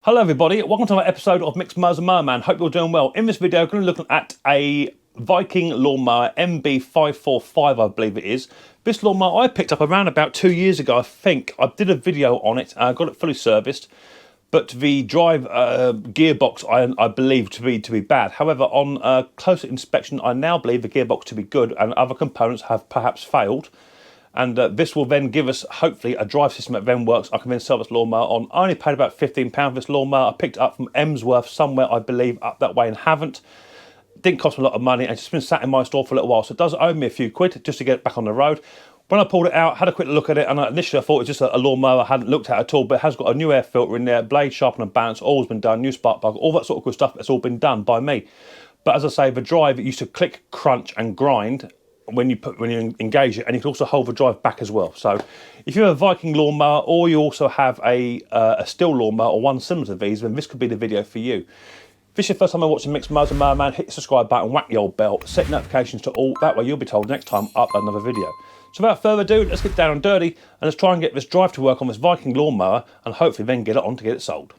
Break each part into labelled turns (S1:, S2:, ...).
S1: Hello everybody, welcome to another episode of Mixed Mowers and Mower Man. Hope you're doing well. In this video, I'm going to be looking at a Viking lawnmower, MB545 I believe it is. This lawnmower I picked up around about 2 years ago, I think. I did a video on it, I got it fully serviced, but the drive gearbox I believe to be bad. However, on closer inspection, I now believe the gearbox to be good and other components have perhaps failed. And this will then give us, hopefully, a drive system that then works. I can then sell this lawnmower on. I only paid about £15 for this lawnmower. I picked it up from Emsworth somewhere, I believe, up that way in Havant. Didn't cost me a lot of money, and it's just been sat in my store for a little while. So it does owe me a few quid just to get it back on the road. When I pulled it out, had a quick look at it, and initially I thought it was just a lawnmower I hadn't looked at all, but it has got a new air filter in there, blade sharpener and balance, all been done, new spark plug, all that sort of good stuff. That's all been done by me. But as I say, the drive, it used to click, crunch and grind when you engage it, and you can also hold the drive back as well. So if you have a Viking lawnmower, or you also have a stihl lawnmower or one similar to these, then this could be the video for you. If this is your first time watching Mixed Mowers and Mower Man, hit the subscribe button, whack the old bell, set notifications to all. That way you'll be told next time I upload another video. So without further ado, let's get down and dirty and let's try and get this drive to work on this Viking lawnmower, and hopefully then get it on to get it sold.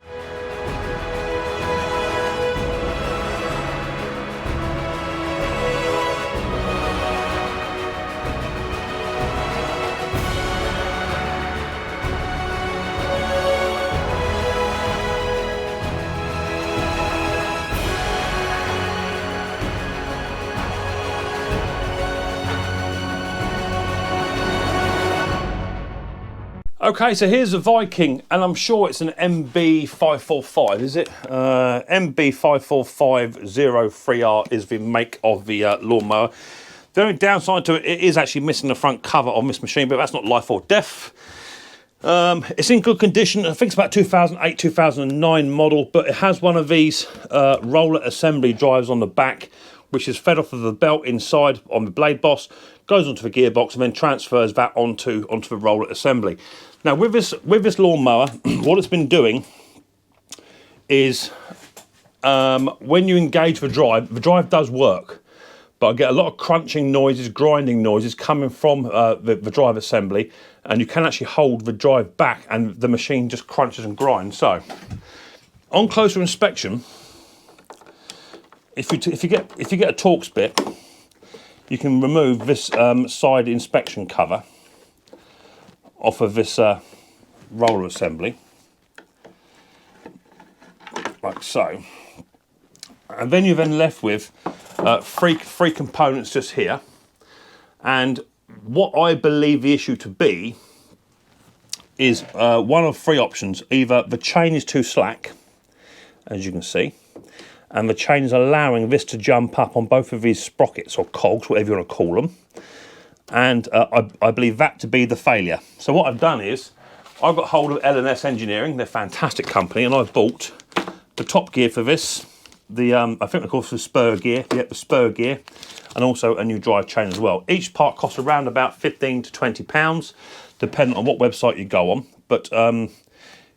S1: Okay, so here's a Viking, and I'm sure it's an MB545, is it? MB54503R is the make of the lawnmower. The only downside to it, it is actually missing the front cover on this machine, but that's not life or death. It's in good condition. I think it's about 2008, 2009 model, but it has one of these roller assembly drives on the back, which is fed off of the belt inside on the blade boss, goes onto the gearbox and then transfers that onto the roller assembly. Now with this lawnmower, what it's been doing is when you engage the drive does work, but I get a lot of crunching noises, grinding noises coming from the drive assembly, and you can actually hold the drive back and the machine just crunches and grinds. So on closer inspection, if you get a Torx bit, you can remove this side inspection cover off of this roller assembly, like so, and then you're then left with three components just here. And what I believe the issue to be is one of three options. Either the chain is too slack, as you can see, and the chain is allowing this to jump up on both of these sprockets or cogs, whatever you want to call them, and I believe that to be the failure. So what I've done is I've got hold of L&S Engineering, they're a fantastic company, and I've bought the top gear for this, the I think they're called the Spur Gear, the Spur Gear, and also a new drive chain as well. Each part costs around about £15 to £20, depending on what website you go on. But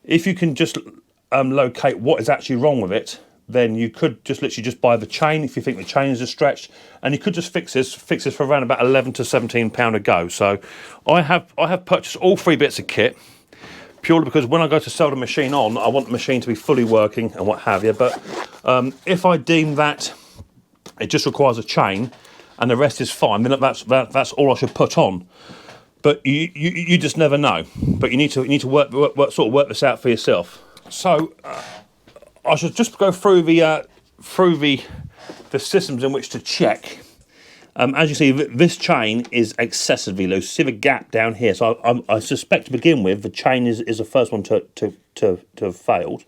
S1: if you can just locate what is actually wrong with it, then you could just literally just buy the chain if you think the chain is a stretch, and you could just fix this for around about £11 to £17 a go. So I have purchased all three bits of kit purely because when I go to sell the machine on, I want the machine to be fully working and what have you. But if I deem that it just requires a chain and the rest is fine, then that's all I should put on. But you just never know. But you need to work this out for yourself. So I should just go through the systems in which to check. As you see, this chain is excessively loose. See the gap down here. So I suspect to begin with, the chain is the first one to have failed.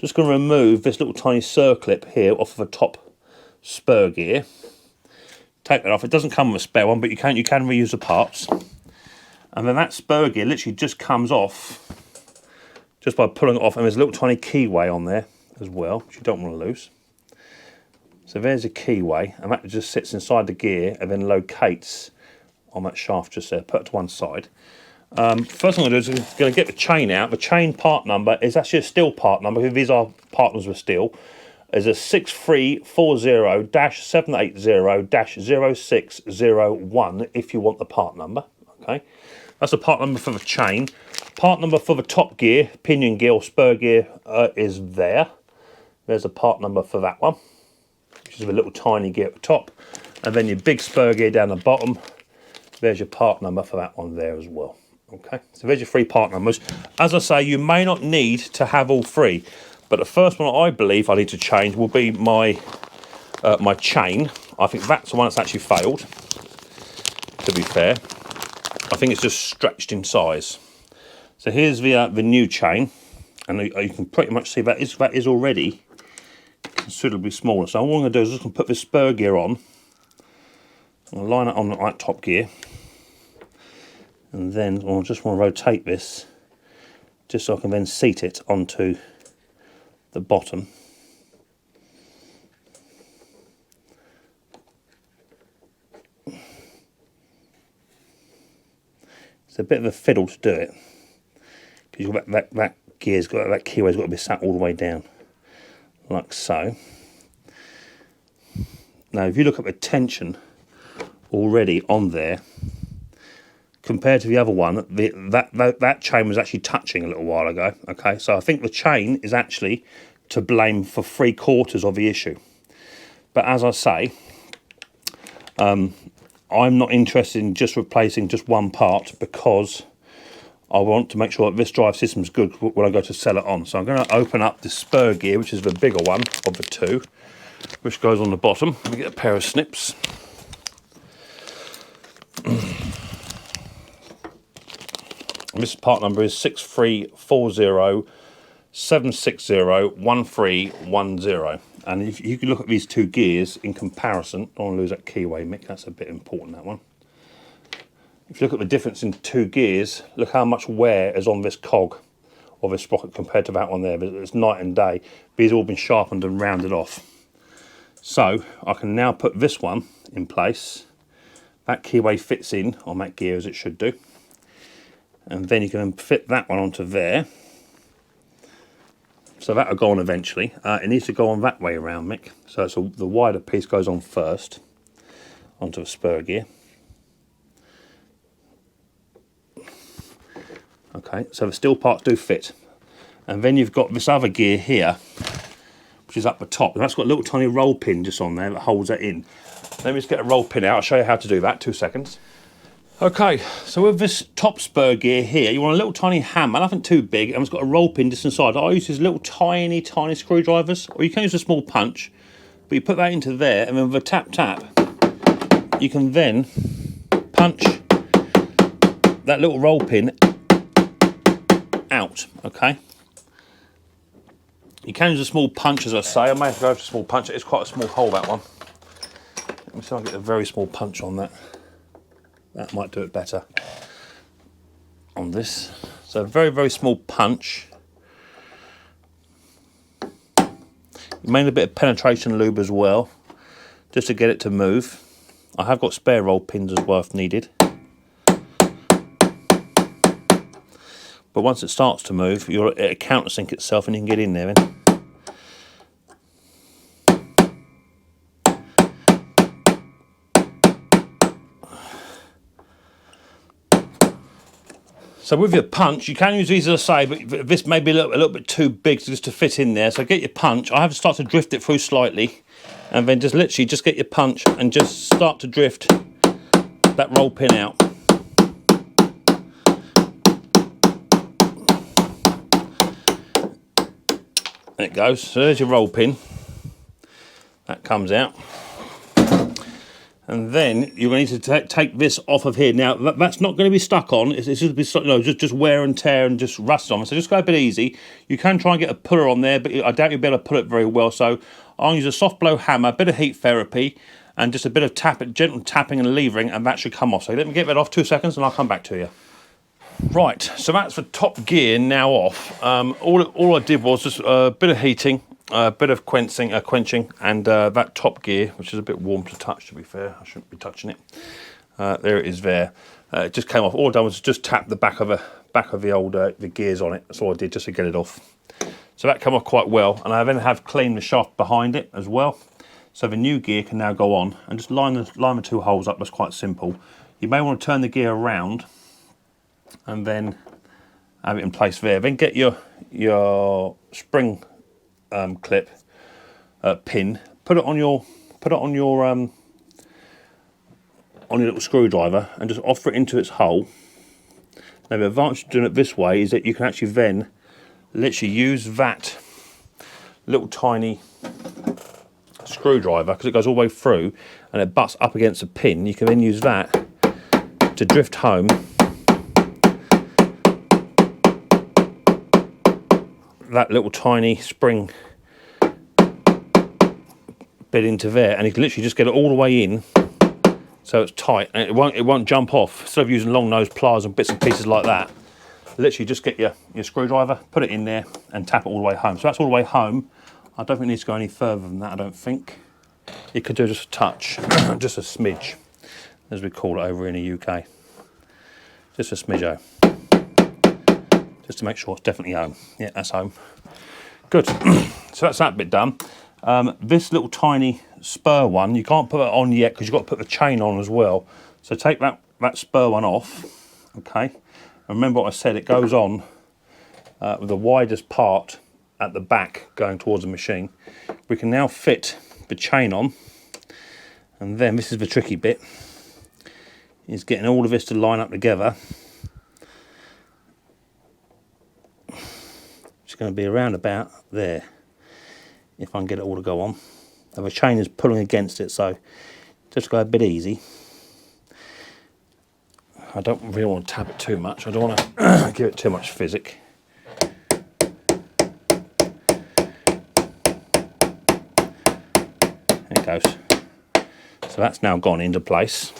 S1: Just going to remove this little tiny circlip here off of the top Spur Gear. Take that off. It doesn't come with a spare one, but you can reuse the parts. And then that Spur Gear literally just comes off just by pulling it off, and there's a little tiny keyway on there as well, which you don't want to lose. So there's a keyway, and that just sits inside the gear and then locates on that shaft just there. Put it to one side. First thing I'm going to do is going to get the chain out. The chain part number is actually a stihl part number, because these are partners with stihl. There's a 6340-780-0601 if you want the part number. Okay, That's the part number for the chain. Part number for the top gear, pinion gear or spur gear, is there. There's a part number for that one, which is a little tiny gear at the top. And then your big spur gear down the bottom. There's your part number for that one there as well. Okay, so there's your 3 part numbers. As I say, you may not need to have all 3, but the first one I believe I need to change will be my my chain. I think that's the one that's actually failed, to be fair. I think it's just stretched in size. So here's the new chain, and you can pretty much see that is already considerably smaller. So all I'm going to do is just put this spur gear on. I'm going to line it on that top gear, and then I just want to rotate this just so I can then seat it onto the bottom. It's a bit of a fiddle to do it, because that gear's got, that keyway's got to be sat all the way down, like so. Now, if you look at the tension already on there, compared to the other one, that chain was actually touching a little while ago. Okay, so I think the chain is actually to blame for 3/4 of the issue. But as I say, I'm not interested in just replacing just one part, because I want to make sure that this drive system is good when I go to sell it on. So I'm going to open up the spur gear, which is the bigger one of the 2, which goes on the bottom. Let me get a pair of snips. And this part number is 6340-760-1310. And if you can look at these 2 gears in comparison, don't want to lose that keyway, Mick, that's a bit important, that one. If you look at the difference in 2 gears, look how much wear is on this cog or this sprocket compared to that one there. It's night and day. These have all been sharpened and rounded off. So I can now put this one in place. That keyway fits in on that gear as it should do. And then you can fit that one onto there. So that'll go on eventually. It needs to go on that way around, Mick. So the wider piece goes on first, onto a spur gear. Okay, so the steel parts do fit. And then you've got this other gear here, which is up the top. And that's got a little tiny roll pin just on there that holds that in. Let me just get a roll pin out. I'll show you how to do that, 2 seconds. Okay, so with this top spur gear here, you want a little tiny hammer, nothing too big, and it's got a roll pin just inside. I use these little tiny screwdrivers, or you can use a small punch, but you put that into there, and then with a tap, you can then punch that little roll pin out, okay? You can use a small punch, as I say. I may have to go for a small punch. It's quite a small hole, that one. Let me see if I can get a very small punch on that. That might do it better on this. So a very, very small punch. You may need a bit of penetration lube as well, just to get it to move. I have got spare roll pins as well if needed. But once it starts to move, it'll countersink itself and you can get in there then. So with your punch, you can use these, as I say, but this may be a little bit too big just to fit in there. So get your punch. I have to start to drift it through slightly, and then just literally just get your punch and just start to drift that roll pin out. There it goes. So there's your roll pin. That comes out. And then you're going to need to take this off of here. Now, that's not going to be stuck on. It's just, just wear and tear and just rust on. So just go a bit easy. You can try and get a puller on there, but I doubt you'll be able to pull it very well. So I'll use a soft blow hammer, a bit of heat therapy, and just a bit of gentle tapping and levering, and that should come off. So let me get that off 2 seconds, and I'll come back to you. Right, so that's the top gear now off. All I did was just a bit of heating, a bit of quenching, and that top gear, which is a bit warm to touch, to be fair. I shouldn't be touching it. There it is there. It just came off. All I done was just tap the back of the old the gears on it. That's all I did, just to get it off. So that came off quite well, and I then have cleaned the shaft behind it as well. So the new gear can now go on, and just line the 2 holes up. That's quite simple. You may want to turn the gear around and then have it in place there. Then get your spring clip pin, put it on your little screwdriver, and just offer it into its hole. Now the advantage of doing it this way is that you can actually then literally use that little tiny screwdriver, because it goes all the way through and it butts up against a pin. You can then use that to drift home that little tiny spring bit into there, and you can literally just get it all the way in so it's tight and it won't jump off. Instead of using long nose pliers and bits and pieces like that, literally just get your screwdriver, put it in there and tap it all the way home. So that's all the way home. I don't think it needs to go any further than that, I don't think. You could do just a touch, just a smidge, as we call it over in the UK. Just a smidge, just to make sure it's definitely home. Yeah, that's home. Good. So that's that bit done. This little tiny spur one, you can't put it on yet because you've got to put the chain on as well. So take that spur one off, okay? And remember what I said, it goes on with the widest part at the back going towards the machine. We can now fit the chain on, and then this is the tricky bit, is getting all of this to line up together. It's going to be around about there, if I can get it all to go on. And the chain is pulling against it, so just go a bit easy. I don't really want to tap it too much. I don't want to give it too much physic. There it goes. So that's now gone into place.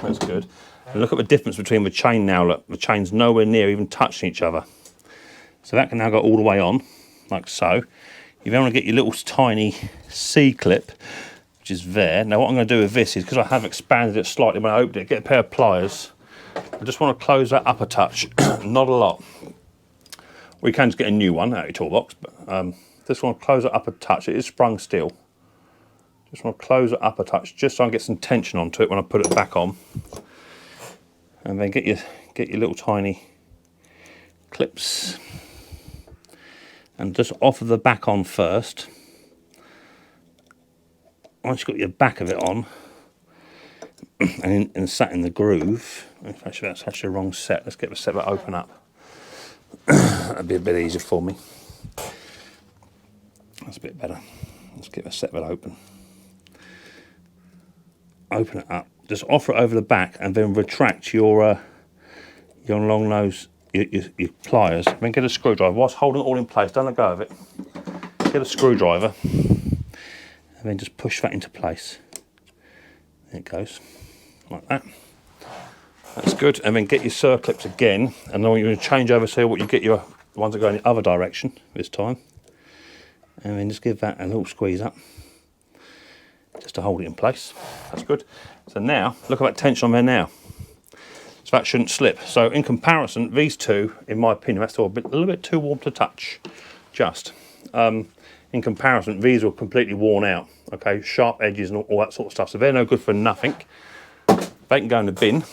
S1: That's good. And look at the difference between the chain now. Look, the chain's nowhere near even touching each other. So that can now go all the way on, like so. You then want to get your little tiny C-clip, which is there. Now what I'm going to do with this is, because I have expanded it slightly when I opened it, get a pair of pliers. I just want to close that up a touch, not a lot. We can just get a new one out of your toolbox, but just want to close it up a touch. It is sprung steel. Just want to close it up a touch, just so I can get some tension onto it when I put it back on. And then get your little tiny clips. And just offer the back on first. Once you've got your back of it on, and sat in the groove, actually that's actually the wrong set. Let's get the set that open up. That'd be a bit easier for me. That's a bit better. Let's get the set that open. Open it up. Just offer it over the back, and then retract your long nose. Your pliers, then get a screwdriver whilst holding it all in place. Don't let go of it. Get a screwdriver and then just push that into place. There it goes, like that. That's good. And then get your circlips again, and then you're going to change over so what you get your ones that go in the other direction this time. And then just give that a little squeeze up, just to hold it in place. That's good. So now look at that tension on there now. So that shouldn't slip. So in comparison, these two, in my opinion, that's a little bit too warm to touch. Just in comparison, these are completely worn out. Okay, sharp edges and all that sort of stuff. So they're no good for nothing. They can go in the bin.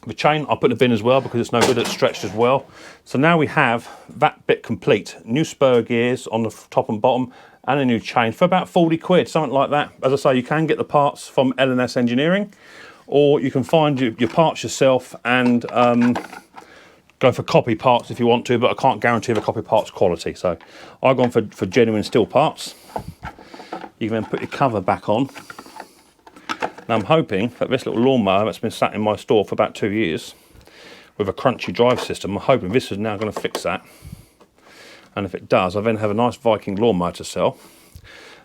S1: The chain, I'll put in the bin as well because it's no good. It's stretched as well. So now we have that bit complete. New spur gears on the top and bottom, and a new chain for about 40 quid, something like that. As I say, you can get the parts from L&S Engineering, or you can find your parts yourself and go for copy parts if you want to, but I can't guarantee the copy parts quality. So I've gone for genuine steel parts. You can then put your cover back on. Now I'm hoping that this little lawnmower that's been sat in my store for about 2 years with a crunchy drive system, I'm hoping this is now going to fix that. And if it does, I then have a nice Viking lawnmower to sell.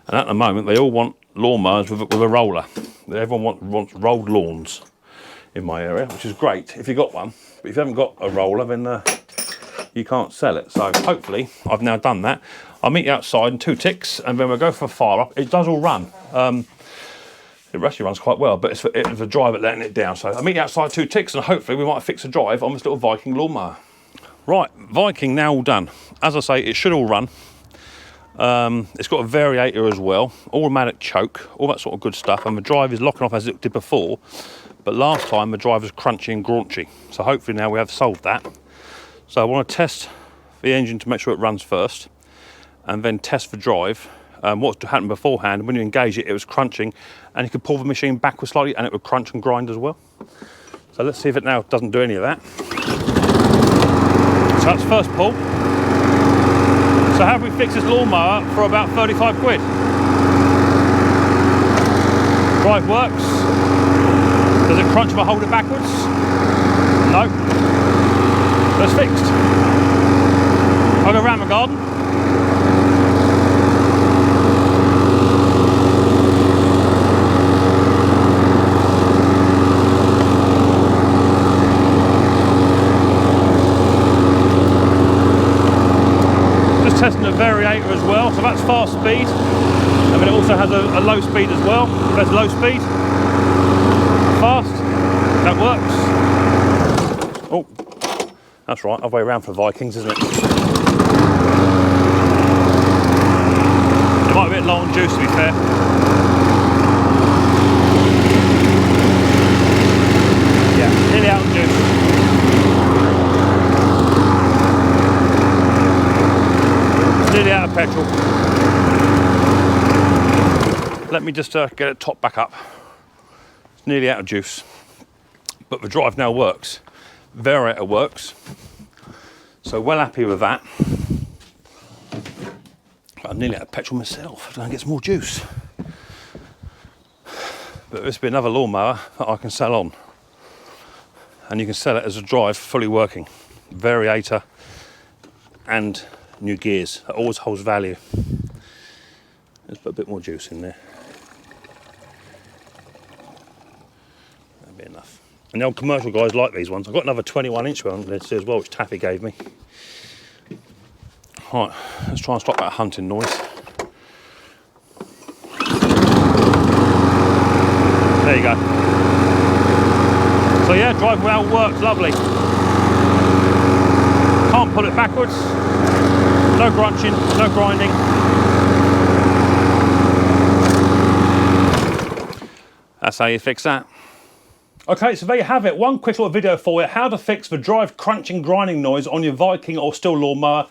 S1: And at the moment, they all want lawnmowers with a roller. Everyone wants rolled lawns in my area, which is great if you've got one. But if you haven't got a roller, then you can't sell it. So hopefully, I've now done that. I'll meet you outside in 2 ticks, and then we'll go for a fire up. It does all run. It actually runs quite well, but it's the driver letting it down. So I'll meet you outside 2 ticks, and hopefully we might fix a drive on this little Viking lawnmower. Right, Viking now all done. As I say, it should all run. It's got a variator as well, automatic choke, all that sort of good stuff, and the drive is locking off as it did before, but last time the drive was crunchy and graunchy, so hopefully now we have solved that. So I want to test the engine to make sure it runs first, and then test the drive. What happened beforehand, when you engage it, it was crunching, and you could pull the machine backwards slightly and it would crunch and grind as well. So let's see if it now doesn't do any of that. So that's first pull. So have we fixed this lawnmower for about 35 quid? Drive works. Does it crunch if I hold it backwards? No. So it's fixed. I'll go round my garden. Testing the variator as well, so that's fast speed, and then it also has a low speed as well. There's low speed, fast, that works. Oh, that's right, other way around for Vikings, isn't it? It might be a bit low on juice, to be fair. Yeah, nearly out on juice. Nearly out of petrol. Let me just get it topped back up. It's nearly out of juice, but the drive now works. Variator works, so well happy with that. But I'm nearly out of petrol myself. I don't get some more juice. But this will be another lawnmower that I can sell on, and you can sell it as a drive fully working. Variator and new gears. That always holds value. Let's put a bit more juice in there. That'll be enough. And the old commercial guys like these ones. I've got another 21-inch one this as well, which Taffy gave me. Right, let's try and stop that hunting noise. There you go. So yeah, drive well works, lovely. Can't pull it backwards. No grunching, no grinding. That's how you fix that. Okay, so there you have it. One quick little video for you. How to fix the drive crunching, grinding noise on your Viking or stihl lawnmower.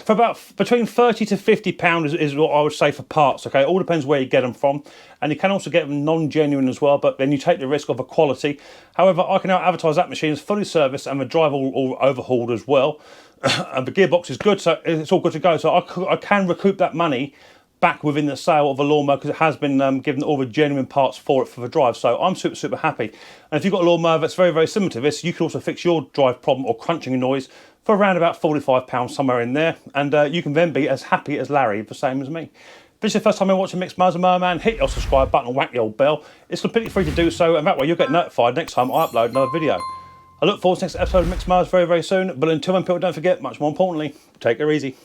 S1: For about between 30 to 50 pounds is what I would say for parts, okay? It all depends where you get them from. And you can also get them non-genuine as well, but then you take the risk of a quality. However, I can now advertise that machine as fully serviced and the drive all overhauled as well. And the gearbox is good, so it's all good to go. So I can recoup that money back within the sale of a lawnmower because it has been given all the genuine parts for it for the drive. So I'm super, super happy. And if you've got a lawnmower that's very, very similar to this, you can also fix your drive problem or crunching noise for around about £45, somewhere in there. And you can then be as happy as Larry, the same as me. If this is your first time you're watching Mixed Mowers and Mower Man, hit your subscribe button and whack the old bell. It's completely free to do so, and that way you'll get notified next time I upload another video. I look forward to the next episode of Mixed Mowers very, very soon. But until then, people, don't forget, much more importantly, take it easy.